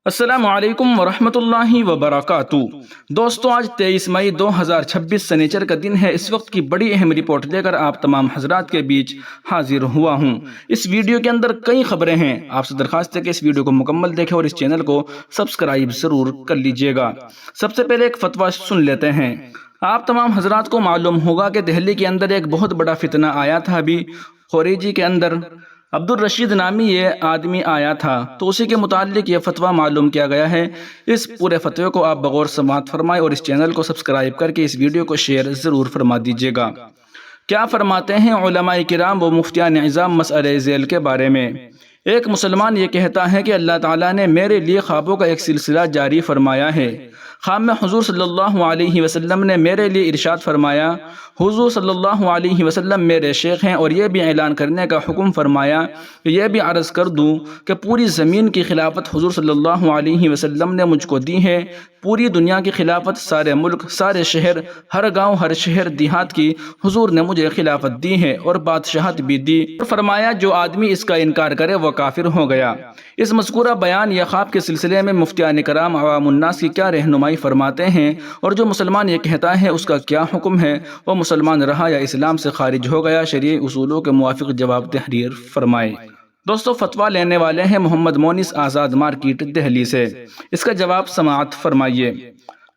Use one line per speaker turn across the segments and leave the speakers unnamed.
السلام علیکم ورحمۃ اللہ وبرکاتہ۔ دوستو، آج 23 مئی 2026 سنیچر کا دن ہے۔ اس وقت کی بڑی اہم رپورٹ لے کر آپ تمام حضرات کے بیچ حاضر ہوا ہوں۔ اس ویڈیو کے اندر کئی خبریں ہیں۔ آپ سے درخواست ہے کہ اس ویڈیو کو مکمل دیکھیں اور اس چینل کو سبسکرائب ضرور کر لیجئے گا۔ سب سے پہلے ایک فتویٰ سن لیتے ہیں۔ آپ تمام حضرات کو معلوم ہوگا کہ دہلی کے اندر ایک بہت بڑا فتنہ آیا تھا۔ ابھی خوریجی کے اندر عبد الرشید نامی یہ آدمی آیا تھا، تو اسی کے متعلق یہ فتویٰ معلوم کیا گیا ہے۔ اس پورے فتوے کو آپ بغور سماعت فرمائیں اور اس چینل کو سبسکرائب کر کے اس ویڈیو کو شیئر ضرور فرما دیجیے گا۔ کیا فرماتے ہیں علماء کرام و مفتیان اعظام مسئلہ ذیل کے بارے میں؟ ایک مسلمان یہ کہتا ہے کہ اللہ تعالیٰ نے میرے لیے خوابوں کا ایک سلسلہ جاری فرمایا ہے۔ خواب میں حضور صلی اللہ علیہ وسلم نے میرے لیے ارشاد فرمایا، حضور صلی اللہ علیہ وسلم میرے شیخ ہیں، اور یہ بھی اعلان کرنے کا حکم فرمایا کہ یہ بھی عرض کر دوں کہ پوری زمین کی خلافت حضور صلی اللہ علیہ وسلم نے مجھ کو دی ہے۔ پوری دنیا کی خلافت، سارے ملک، سارے شہر، ہر گاؤں، ہر شہر دیہات کی حضور نے مجھے خلافت دی ہے اور بادشاہت بھی دی، اور فرمایا جو آدمی اس کا انکار کرے وہ کافر ہو گیا۔ اس مذکورہ بیان یا خواب کے سلسلے میں مفتیان کرام عوام الناس کی کیا رہنمائی فرماتے ہیں، اور جو مسلمان یہ کہتا ہے اس کا کیا حکم ہے؟ وہ مسلمان رہا یا اسلام سے خارج ہو گیا؟ شرعی اصولوں کے موافق جواب تحریر فرمائے۔ دوستو، فتویٰ لینے والے ہیں محمد مونس، آزاد مارکیٹ، دہلی سے۔ اس کا جواب سماعت فرمائیے۔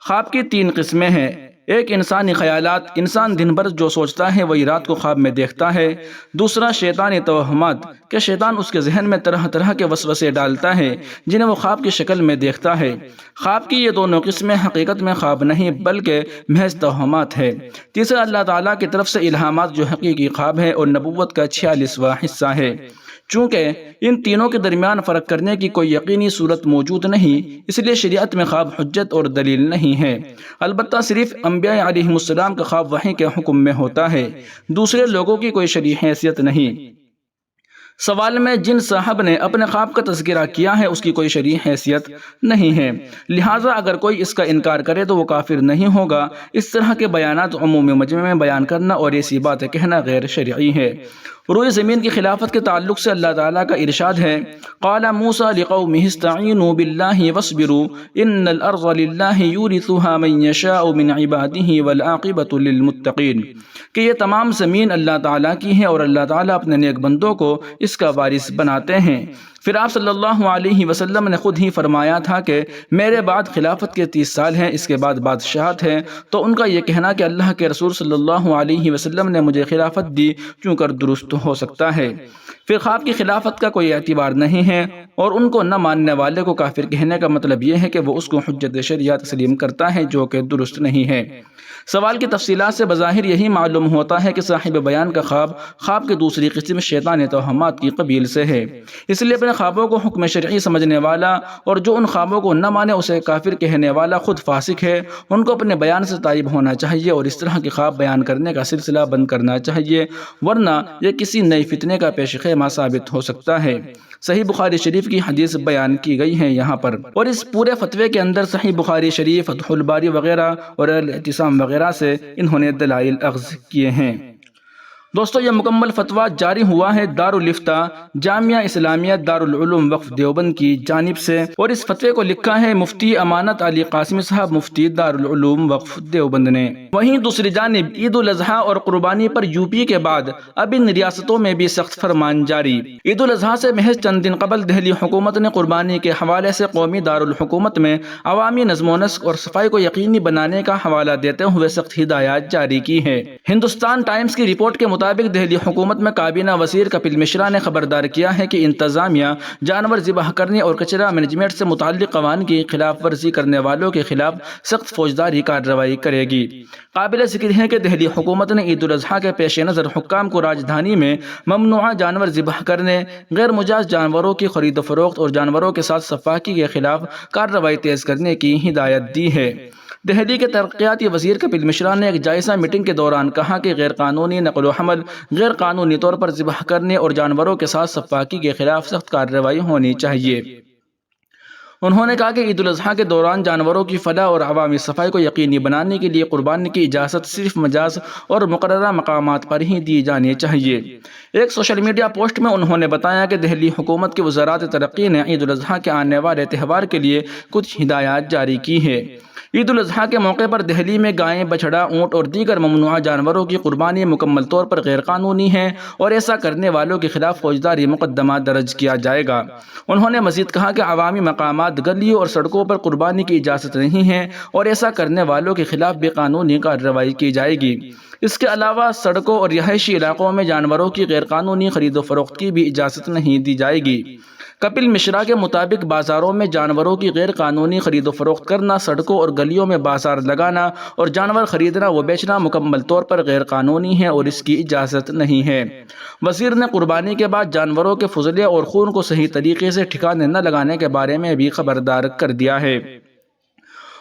خواب کی 3 قسمیں ہیں۔ ایک انسانی خیالات، انسان دن بھر جو سوچتا ہے وہی رات کو خواب میں دیکھتا ہے۔ دوسرا شیطانی توہمات، کہ شیطان اس کے ذہن میں طرح طرح کے وسوسے ڈالتا ہے جنہیں وہ خواب کی شکل میں دیکھتا ہے۔ خواب کی یہ دونوں قسمیں حقیقت میں خواب نہیں بلکہ محض توہمات ہے۔ تیسرا اللہ تعالیٰ کی طرف سے الہامات جو حقیقی خواب ہے اور نبوت کا 46واں حصہ ہے۔ چونکہ ان تینوں کے درمیان فرق کرنے کی کوئی یقینی صورت موجود نہیں، اس لیے شریعت میں خواب حجت اور دلیل نہیں ہے۔ البتہ صرف انبیاء علیہم السلام کا خواب وحی کے حکم میں ہوتا ہے، دوسرے لوگوں کی کوئی شرعی حیثیت نہیں۔ سوال میں جن صاحب نے اپنے خواب کا تذکرہ کیا ہے اس کی کوئی شرعی حیثیت نہیں ہے، لہٰذا اگر کوئی اس کا انکار کرے تو وہ کافر نہیں ہوگا۔ اس طرح کے بیانات عمومی مجمع میں بیان کرنا اور ایسی باتیں کہنا غیر شرعی ہے۔ روئے زمین کی خلافت کے تعلق سے اللہ تعالیٰ کا ارشاد ہے، قال موسیٰ لقومہ استعینوا باللہ واصبروا ان الارض للہ یورثها من یشاء من عبادہ والعاقبۃ للمتقین، کہ یہ تمام زمین اللہ تعالیٰ کی ہے اور اللہ تعالیٰ اپنے نیک بندوں کو اس کا وارث بناتے ہیں۔ پھر آپ صلی اللہ علیہ وسلم نے خود ہی فرمایا تھا کہ میرے بعد خلافت کے 30 سال ہیں، اس کے بعد بادشاہت ہے، تو ان کا یہ کہنا کہ اللہ کے رسول صلی اللہ علیہ وسلم نے مجھے خلافت دی کیوں کر درست ہو سکتا ہے۔ پھر خواب کی خلافت کا کوئی اعتبار نہیں ہے، اور ان کو نہ ماننے والے کو کافر کہنے کا مطلب یہ ہے کہ وہ اس کو حجت شرعیہ تسلیم کرتا ہے، جو کہ درست نہیں ہے۔ سوال کی تفصیلات سے بظاہر یہی معلوم ہوتا ہے کہ صاحب بیان کا خواب کی دوسری قسم شیطان توہمات کی قبیل سے ہے۔ اس لیے اپنے خوابوں کو حکم شرعی سمجھنے والا اور جو ان خوابوں کو نہ مانے اسے کافر کہنے والا خود فاسق ہے۔ ان کو اپنے بیان سے تائب ہونا چاہیے اور اس طرح کے خواب بیان کرنے کا سلسلہ بند کرنا چاہیے، ورنہ یہ کسی نئے فتنے کا پیش خیمہ ثابت ہو سکتا ہے۔ صحیح بخاری شریف کی حدیث بیان کی گئی ہے یہاں پر، اور اس پورے فتوے کے اندر صحیح بخاری شریف، فتح الباری وغیرہ اور الاعتصام وغیرہ سے انہوں نے دلائل اخذ کیے ہیں۔ دوستو، یہ مکمل فتویٰ جاری ہوا ہے دارالفتاء جامعہ اسلامیہ دارالعلوم وقف دیوبند کی جانب سے، اور اس فتوے کو لکھا ہے مفتی امانت علی قاسمی صاحب، مفتی دارالعلوم وقف دیوبند نے۔ وہیں دوسری جانب عید الاضحیٰ اور قربانی پر یو پی کے بعد اب ان ریاستوں میں بھی سخت فرمان جاری۔ عید الاضحیٰ سے محض چند دن قبل دہلی حکومت نے قربانی کے حوالے سے قومی دارالحکومت میں عوامی نظم و نسق اور صفائی کو یقینی بنانے کا حوالہ دیتے ہوئے سخت ہدایات جاری کی ہے۔ ہندوستان ٹائمز کی رپورٹ کے مطابق دہلی حکومت میں کابینہ وزیر کپل مشرا نے خبردار کیا ہے کہ انتظامیہ جانور ذبح کرنے اور کچرا مینجمنٹ سے متعلق قوانین کی خلاف ورزی کرنے والوں کے خلاف سخت فوجداری کارروائی کرے گی۔ قابل ذکر ہے کہ دہلی حکومت نے عید الاضحیٰ کے پیش نظر حکام کو راجدھانی میں ممنوعہ جانور ذبح کرنے، غیر مجاز جانوروں کی خرید و فروخت اور جانوروں کے ساتھ صفاقی کے خلاف کارروائی تیز کرنے کی ہدایت دی ہے۔ دہلی کے ترقیاتی وزیر کپل مشرا نے ایک جائزہ میٹنگ کے دوران کہا کہ غیر قانونی نقل و حمل، غیر قانونی طور پر ذبح کرنے اور جانوروں کے ساتھ صفاقی کے خلاف سخت کارروائی ہونی چاہیے۔ انہوں نے کہا کہ عید الاضحیٰ کے دوران جانوروں کی فلاح اور عوامی صفائی کو یقینی بنانے کے لیے قربانی کی اجازت صرف مجاز اور مقررہ مقامات پر ہی دی جانی چاہیے۔ ایک سوشل میڈیا پوسٹ میں انہوں نے بتایا کہ دہلی حکومت کی وزارت ترقی نے عید الاضحیٰ کے آنے والے تہوار کے لیے کچھ ہدایات جاری کی ہیں۔ عید الاضحیٰ کے موقع پر دہلی میں گائے، بچھڑا، اونٹ اور دیگر ممنوعہ جانوروں کی قربانی مکمل طور پر غیر قانونی ہے اور ایسا کرنے والوں کے خلاف فوجداری مقدمہ درج کیا جائے گا۔ انہوں نے مزید کہا کہ عوامی مقامات، گلیوں اور سڑکوں پر قربانی کی اجازت نہیں ہے اور ایسا کرنے والوں کے خلاف بھی قانونی کارروائی کی جائے گی۔ اس کے علاوہ سڑکوں اور رہائشی علاقوں میں جانوروں کی غیر قانونی خرید و فروخت کی بھی اجازت نہیں دی جائے گی۔ کپل مشرا کے مطابق بازاروں میں جانوروں کی غیر قانونی خرید و فروخت کرنا، سڑکوں اور گلیوں میں بازار لگانا اور جانور خریدنا و بیچنا مکمل طور پر غیر قانونی ہے اور اس کی اجازت نہیں ہے۔ وزیر نے قربانی کے بعد جانوروں کے فضلے اور خون کو صحیح طریقے سے ٹھکانے نہ لگانے کے بارے میں بھی خبردار کر دیا ہے۔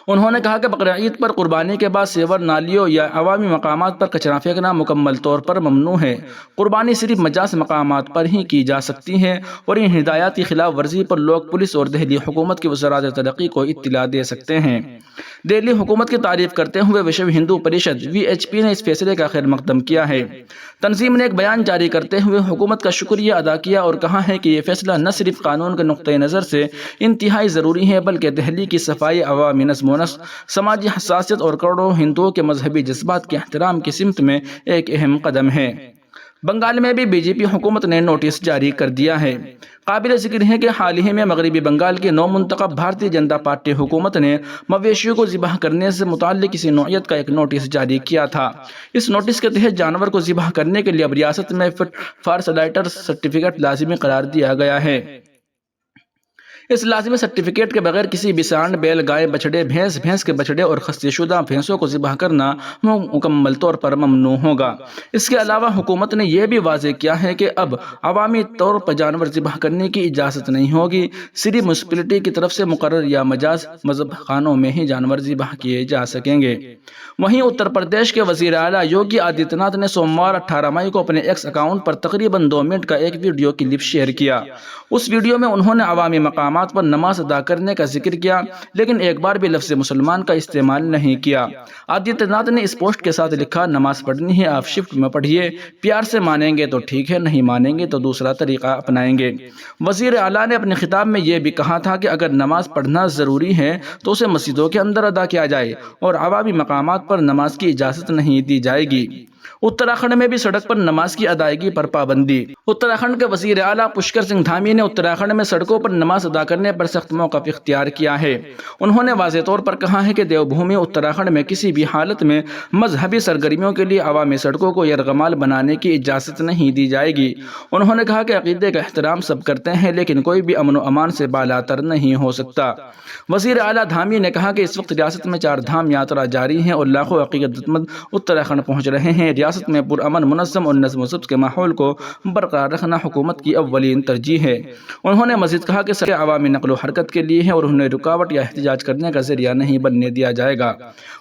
انہوں نے کہا کہ بقرعید پر قربانی کے بعد سیور، نالیوں یا عوامی مقامات پر کچرا پھینکنا مکمل طور پر ممنوع ہے۔ قربانی صرف مجاز مقامات پر ہی کی جا سکتی ہے اور ان ہدایات کی خلاف ورزی پر لوگ پولیس اور دہلی حکومت کی وزارت ترقی کو اطلاع دے سکتے ہیں۔ دہلی حکومت کی تعریف کرتے ہوئے وشو ہندو پریشد (VHP) نے اس فیصلے کا خیر مقدم کیا ہے۔ تنظیم نے ایک بیان جاری کرتے ہوئے حکومت کا شکریہ ادا کیا اور کہا ہے کہ یہ فیصلہ نہ صرف قانون کے نقطۂ نظر سے انتہائی ضروری ہے بلکہ دہلی کی صفائی، عوامی نظم و نسق، سماجی حساسیت اور کروڑوں ہندوؤں کے مذہبی جذبات کے احترام کی سمت میں ایک اہم قدم ہے۔ بنگال میں بھی BJP حکومت نے نوٹس جاری کر دیا ہے۔ قابل ذکر ہے کہ حال ہی میں مغربی بنگال کی نو منتخب بھارتیہ جنتا پارٹی حکومت نے مویشیوں کو ذبح کرنے سے متعلق کسی نوعیت کا ایک نوٹس جاری کیا تھا۔ اس نوٹس کے تحت جانور کو ذبح کرنے کے لیے اب ریاست میں فٹ فار سلائٹر سرٹیفکیٹ لازمی قرار دیا گیا ہے۔ اس لازمی سرٹیفکیٹ کے بغیر کسی بھی سانڈ، بیل، گائے، بچھڑے، بھینس کے بچھڑے اور خصیہ شدہ بھینسوں کو ذبح کرنا مکمل طور پر ممنوع ہوگا۔ اس کے علاوہ حکومت نے یہ بھی واضح کیا ہے کہ اب عوامی طور پر جانور ذبح کرنے کی اجازت نہیں ہوگی، صرف میونسپلٹی کی طرف سے مقرر یا مجاز مذبح خانوں میں ہی جانور ذبح کیے جا سکیں گے۔ وہیں اتر پردیش کے وزیر اعلیٰ یوگی آدتیہ ناتھ نے سوموار 18 مئی کو اپنے ایکس اکاؤنٹ پر تقریباً 2 منٹ کا ایک ویڈیو کلپ شیئر کیا۔ اس ویڈیو میں انہوں نے عوامی مقامات پر نماز ادا کرنے کا ذکر کیا لیکن ایک بار بھی لفظ مسلمان کا استعمال نہیں کیا۔ آدتیہ ناتھ نے اس پوسٹ کے ساتھ لکھا، نماز پڑھنی ہے آپ شفٹ میں پڑھیے، پیار سے مانیں گے تو ٹھیک ہے، نہیں مانیں گے تو دوسرا طریقہ اپنائیں گے۔ وزیر اعلیٰ نے اپنے خطاب میں یہ بھی کہا تھا کہ اگر نماز پڑھنا ضروری ہے تو اسے مسجدوں کے اندر ادا کیا جائے اور عوامی مقامات پر نماز کی اجازت نہیں دی جائے گی۔ اتراکھنڈ میں بھی سڑک پر نماز کی ادائیگی پر پابندی۔ اتراکھنڈ کے وزیر اعلیٰ پشکر سنگھ دھامی نے اتراکھنڈ میں سڑکوں پر نماز ادا کرنے پر سخت موقف اختیار کیا ہے۔ انہوں نے واضح طور پر کہا ہے کہ دیو بھومی اتراکھنڈ میں کسی بھی حالت میں مذہبی سرگرمیوں کے لیے عوامی سڑکوں کو یرغمال بنانے کی اجازت نہیں دی جائے گی۔ انہوں نے کہا کہ عقیدے کا احترام سب کرتے ہیں لیکن کوئی بھی امن و امان سے بالاتر نہیں ہو سکتا۔ وزیر اعلیٰ دھامی نے کہا کہ اس وقت ریاست میں 4 دھام یاترا جاری ہے اور لاکھوں عقیدت مند اتراکھنڈ پہنچ رہے ہیں۔ ریاست میں پرامن، منظم اور نظم و ضبط کے ماحول کو برقرار رکھنا حکومت کی اولین ترجیح ہے۔ انہوں نے مزید کہا کہ سڑکیں عوامی نقل و حرکت کے لیے ہیں اور انہیں رکاوٹ یا احتجاج کرنے کا ذریعہ نہیں بننے دیا جائے گا۔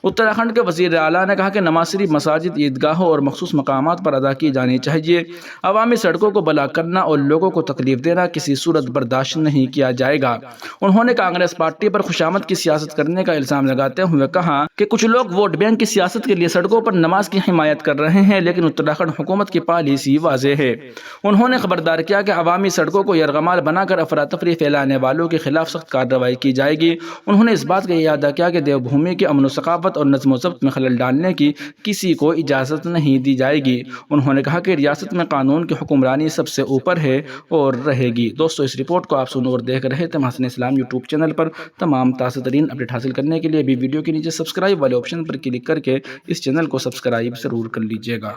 اتراکھنڈ کے وزیر اعلیٰ نے کہا کہ نماز صرف مساجد، عیدگاہوں اور مخصوص مقامات پر ادا کی جانی چاہیے۔ عوامی سڑکوں کو بلاک کرنا اور لوگوں کو تکلیف دینا کسی صورت برداشت نہیں کیا جائے گا۔ انہوں نے کانگریس پارٹی پر خوشامد کی سیاست کرنے کا الزام لگاتے ہوئے کہا کہ کچھ لوگ ووٹ بینک کی سیاست کے لیے سڑکوں پر نماز کی حمایت کر رہے ہیں لیکن اتراکھنڈ حکومت کی پالیسی واضح ہے۔ انہوں نے خبردار کیا کہ عوامی سڑکوں کو یرغمال بنا کر افراتفری پھیلانے والوں کے خلاف سخت کارروائی کی جائے گی۔ انہوں نے اس بات کا اعادہ کیا کہ دیو بھومی کے امن و ثقافت اور نظم و ضبط میں خلل ڈالنے کی کسی کو اجازت نہیں دی جائے گی۔ انہوں نے کہا کہ ریاست میں قانون کی حکمرانی سب سے اوپر ہے اور رہے گی۔ دوستو، اس رپورٹ کو آپ سن اور دیکھ رہے تھے محسن اسلام یوٹیوب چینل پر۔ تمام تازہ ترین اپڈیٹ حاصل کرنے کے لیے بھی ویڈیو کے نیچے سبسکرائب والے آپشن پر کلک کر کے اس چینل کو سبسکرائب ضرور کر لیجیے گا۔